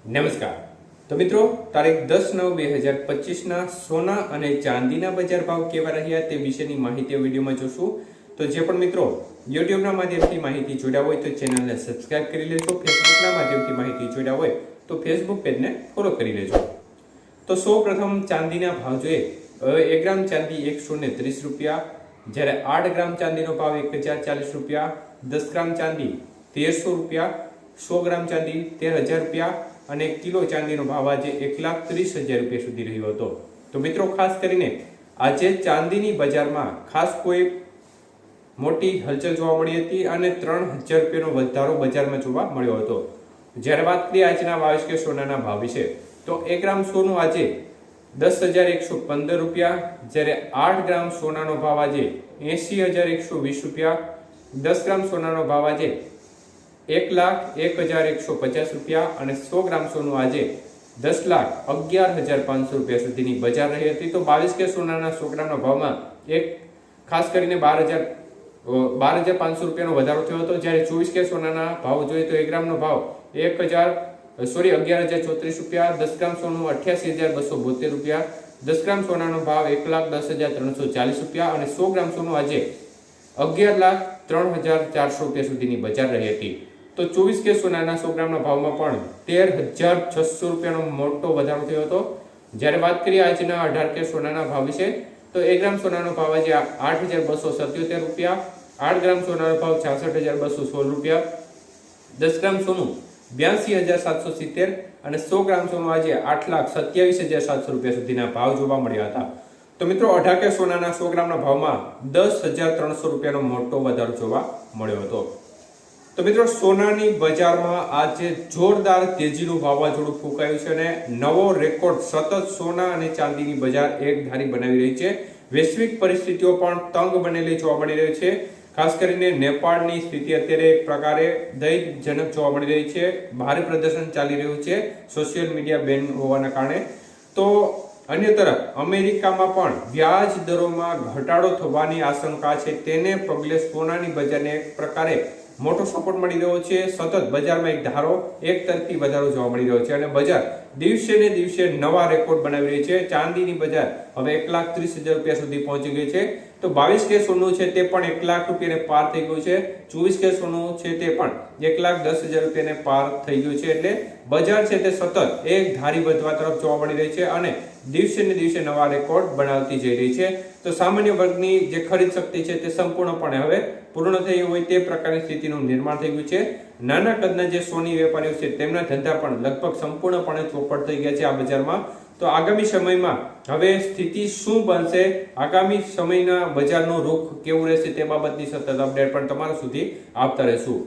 નમસ્કાર। તો મિત્રો, તારીખ 10/9/2025 સોના અને ચાંદીના બજાર ભાવ કેવા રહ્યા તે વિશેની માહિતી વિડીયોમાં જોશું। તો જે પણ મિત્રો યુટ્યુબના માધ્યમથી માહિતી જોડ્યા હોય તો ચેનલને સબસ્ક્રાઇબ કરી લેજો, ફેસબુકના માધ્યમથી માહિતી જોડ્યા હોય તો ફેસબુક પેજને ફોલો કરી લેજો। તો સૌપ્રથમ ચાંદીના ભાવ જોઈએ। 1 ગ્રામ ચાંદી 130 રૂપિયા, જ્યારે 8 ગ્રામ ચાંદીનો ભાવ 1040 રૂપિયા, 10 ગ્રામ ચાંદી 1300 રૂપિયા, 100 ગ્રામ ચાંદી 13000 રૂપિયા અને 1 કિલો ચાંદીનો ભાવ આજે 1,30,000 રૂપિયા સુધી રહ્યો હતો। તો મિત્રો, ખાસ કરીને આજે ચાંદીની બજારમાં ખાસ કોઈ મોટી હલચલ જોવા મળી હતી અને 3,000 રૂપિયાનો વધારો બજારમાં જોવા મળ્યો હતો। જ્યારે વાત કરીએ આજના 22 કે સોનાના ભાવ વિશે, તો 1 ગ્રામ સોનું આજે 10,115 રૂપિયા, જ્યારે 8 ગ્રામ સોનાનો ભાવ આજે 80,120 રૂપિયા, 10 ગ્રામ સોનાનો ભાવ આજે 1,01,150 રૂપિયા અને 100 ગ્રામ સોનું આજે 10,11,500 રૂપિયા સુધીની બજાર રહી હતી। તો 22 કે સોનાના 100 ગ્રામના ભાવમાં ખાસ કરીને 12,500 રૂપિયાનો વધારો થયો હતો, જ્યારે 24 કે સોનાના ભાવ જોઈએ તો 1 ગ્રામનો ભાવ 11,034 રૂપિયા, 10 ગ્રામ સોનું 88,272 રૂપિયા, 10 ગ્રામ સોનાનો ભાવ 1,10,340 રૂપિયા અને 100 ગ્રામ સોનું આજે 11,03,400 રૂપિયા સુધીની બજાર રહી હતી। તો 24 કે સોનાના 100 ગ્રામના ભાવમાં પણ 13,600 રૂપિયાનો મોટો વધારો થયો હતો। જ્યારે વાત કરીએ આજના 18 કે સોનાના ભાવ વિશે, તો 1 ગ્રામ સોનાનો ભાવ આજે 8,277 રૂપિયા, 8 ગ્રામ સોનાનો ભાવ 66,216 રૂપિયા, 10 ગ્રામ સોનું 82,770 અને 100 ગ્રામ સોનું આજે 8,27,700 રૂપિયા સુધીના ભાવ જોવા મળ્યા હતા। તો મિત્રો, 18 કે સોનાના 100 ગ્રામના ભાવમાં 10,300 રૂપિયાનો મોટો વધારો જોવા મળ્યો હતો। તો મિત્રો, સોનાની બજારમાં આજે જોરદાર તેજીનું વાવાઝોડું ફૂંકાયું છે અને નવો રેકોર્ડ સતત સોના અને ચાંદીની બજાર એક ધારી બનાવી રહી છે। વૈશ્વિક પરિસ્થિતિઓ પણ તંગ બનેલી જોવા મળી રહી છે। ખાસ કરીને નેપાળની સ્થિતિ અત્યારે એક પ્રકારે દયજનક જોવા મળી રહી છે। ભારે પ્રદર્શન ચાલી રહ્યું છે સોશિયલ મીડિયા બેન હોવાના કારણે। તો અન્ય તરફ અમેરિકામાં પણ વ્યાજ દરોમાં ઘટાડો થવાની આશંકા છે, તેને પગલે સોનાની બજારને એક પ્રકારે મોટો સપોર્ટ મળી રહ્યો છે। સતત બજારમાં એક ધારો એક તરફી વધારો જોવા મળી રહ્યો છે અને બજાર દિવસે ને દિવસે નવા રેકોર્ડ બનાવી રહી છે। ચાંદીની બજાર હવે 1,30,000 રૂપિયા સુધી પહોંચી ગઈ છે। તો 22 કે સોનું છે તે પણ 1 લાખ રૂપિયાને પાર થઈ ગયું છે। 24 કે સોનું છે તે પણ 1,10,000 રૂપિયાને પાર થઈ ગયું છે। એટલે બજાર છે તે સતત એક ધારી વધવા તરફ જોવા મળી રહી છે અને દિવસે ને દિવસે નવા રેકોર્ડ બનાવતી જઈ રહી છે। તો સામાન્ય વર્ગની જે ખરીદ શક્તિ છે તે સંપૂર્ણપણે હવે પૂર્ણ થઈ હોય તે પ્રકારની સ્થિતિનું નિર્માણ થઈ ગયું છે। નાના કદના જે સોની વેપારીઓ છે તેમના ધંધા પણ લગભગ સંપૂર્ણપણે ચોપટ થઈ ગયા છે આ બજારમાં। તો આગામી સમયમાં હવે સ્થિતિ શું બનશે, આગામી સમયના બજારનું રૂખ કેવું રહેશે તે બાબતની સતત અપડેટ પણ તમારા સુધી આપતા રહેશું।